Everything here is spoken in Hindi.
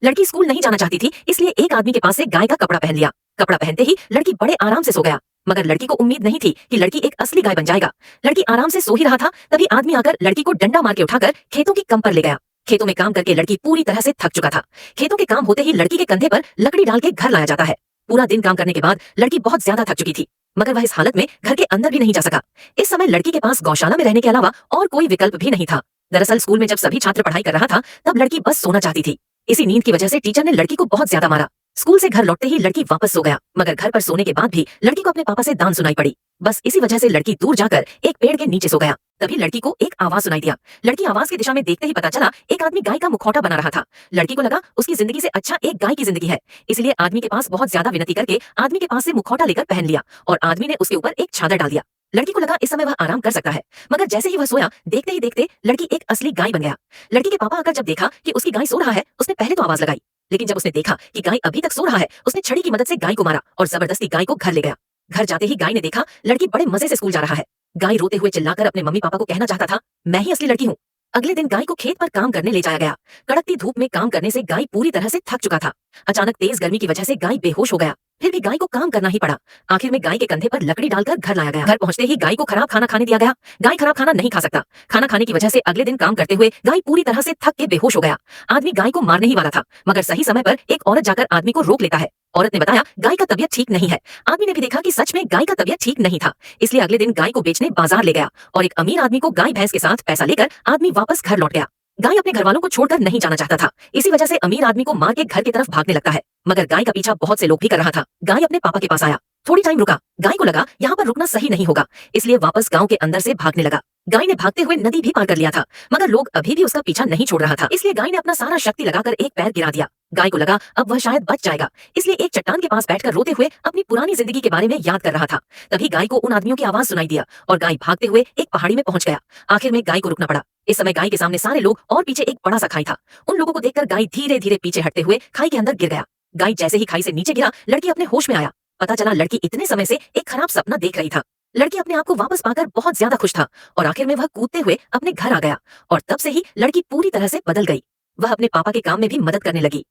लड़की स्कूल नहीं जाना चाहती थी, इसलिए एक आदमी के पास से गाय का कपड़ा पहन लिया। कपड़ा पहनते ही लड़की बड़े आराम से सो गया, मगर लड़की को उम्मीद नहीं थी कि लड़की एक असली गाय बन जाएगा। लड़की आराम से सो ही रहा था, तभी आदमी आकर लड़की को डंडा मार के उठाकर खेतों की कम पर ले गया। खेतों में काम करके लड़की पूरी तरह से थक चुका था। खेतों के काम होते ही लड़की के कंधे पर लकड़ी डाल के घर लाया जाता है। पूरा दिन काम करने के बाद लड़की बहुत ज्यादा थक चुकी थी, मगर वह इस हालत में घर के अंदर भी नहीं जा सका। इस समय लड़की के पास गौशाला में रहने के अलावा और कोई विकल्प भी नहीं था। दरअसल स्कूल में जब सभी छात्र पढ़ाई कर रहा था, तब लड़की बस सोना चाहती थी। इसी नींद की वजह से टीचर ने लड़की को बहुत ज्यादा मारा। स्कूल से घर लौटते ही लड़की वापस सो गया, मगर घर पर सोने के बाद भी लड़की को अपने पापा से दान सुनाई पड़ी। बस इसी वजह से लड़की दूर जाकर एक पेड़ के नीचे सो गया। तभी लड़की को एक आवाज सुनाई दिया। लड़की आवाज की दिशा में देखते ही पता चला एक आदमी गाय का मुखौटा बना रहा था। लड़की को लगा उसकी जिंदगी से अच्छा एक गाय की जिंदगी है, इसलिए आदमी के पास बहुत ज्यादा विनती करके आदमी के पास से मुखौटा लेकर पहन लिया और आदमी ने उसके ऊपर एक चादर डाल दिया। लड़की को लगा इस समय वह आराम कर सकता है, मगर जैसे ही वह सोया, देखते ही देखते लड़की एक असली गाय बन गया। लड़की के पापा आकर जब देखा कि उसकी गाय सो रहा है, उसने पहले तो आवाज लगाई, लेकिन जब उसने देखा कि गाय अभी तक सो रहा है, उसने छड़ी की मदद से गाय को मारा और जबरदस्ती गाय को घर ले गया। घर जाते ही गाय ने देखा लड़की बड़े मजे से स्कूल जा रहा है। गाय रोते हुए चिल्लाकर अपने मम्मी पापा को कहना चाहता था, मैं ही असली लड़की हूँ। अगले दिन गाय को खेत पर काम करने ले जाया गया। कड़कती धूप में काम करने से गाय पूरी तरह से थक चुका था। अचानक तेज गर्मी की वजह से गाय बेहोश हो गया, फिर भी गाय को काम करना ही पड़ा। आखिर में गाय के कंधे पर लकड़ी डालकर घर लाया गया। घर पहुंचते ही गाय को खराब खाना खाने दिया गया। गाय खराब खाना नहीं खा सकता। खाना खाने की वजह से अगले दिन काम करते हुए गाय पूरी तरह से थक के बेहोश हो गया। आदमी गाय को मारने ही वाला था, मगर सही समय पर एक औरत जाकर आदमी को रोक लेता है। औरत ने बताया गाय का तबियत ठीक नहीं है। आदमी ने भी देखा कि सच में गाय का तबियत ठीक नहीं था, इसलिए अगले दिन गाय को बेचने बाजार ले गया और एक अमीर आदमी को गाय भैंस के साथ पैसा लेकर आदमी वापस घर लौट गया। गाय अपने घर वालों को छोड़कर नहीं जाना चाहता था, इसी वजह से अमीर आदमी को मार के घर की तरफ भागने लगता है, मगर गाय का पीछा बहुत से लोग भी कर रहा था। गाय अपने पापा के पास आया, थोड़ी टाइम रुका। गाय को लगा यहाँ पर रुकना सही नहीं होगा, इसलिए वापस गांव के अंदर से भागने लगा। गाय ने भागते हुए नदी भी पार कर लिया था, मगर लोग अभी भी उसका पीछा नहीं छोड़ रहा था, इसलिए गाय ने अपना सारा शक्ति लगाकर एक पैर गिरा दिया। गाय को लगा अब वह शायद बच जाएगा, इसलिए एक चट्टान के पास बैठकर रोते हुए अपनी पुरानी जिंदगी के बारे में याद कर रहा था। तभी गाय को उन आदमियों की आवाज सुनाई दिया और गाय भागते हुए एक पहाड़ी में पहुंच गया। आखिर में गाय को रुकना पड़ा। इस समय गाय के सामने सारे लोग और पीछे एक बड़ा सा खाई था। उन लोगों को देखकर गाय धीरे धीरे पीछे हटते हुए खाई के अंदर गिर गया। गाय जैसे ही खाई से नीचे गिरा, लड़की अपने होश में आया। पता चला लड़की इतने समय से एक खराब सपना देख रही था। लड़की अपने आप को वापस पाकर बहुत ज्यादा खुश था और आखिर में वह कूदते हुए अपने घर आ गया और तब से ही लड़की पूरी तरह से बदल गई। वह अपने पापा के काम में भी मदद करने लगी।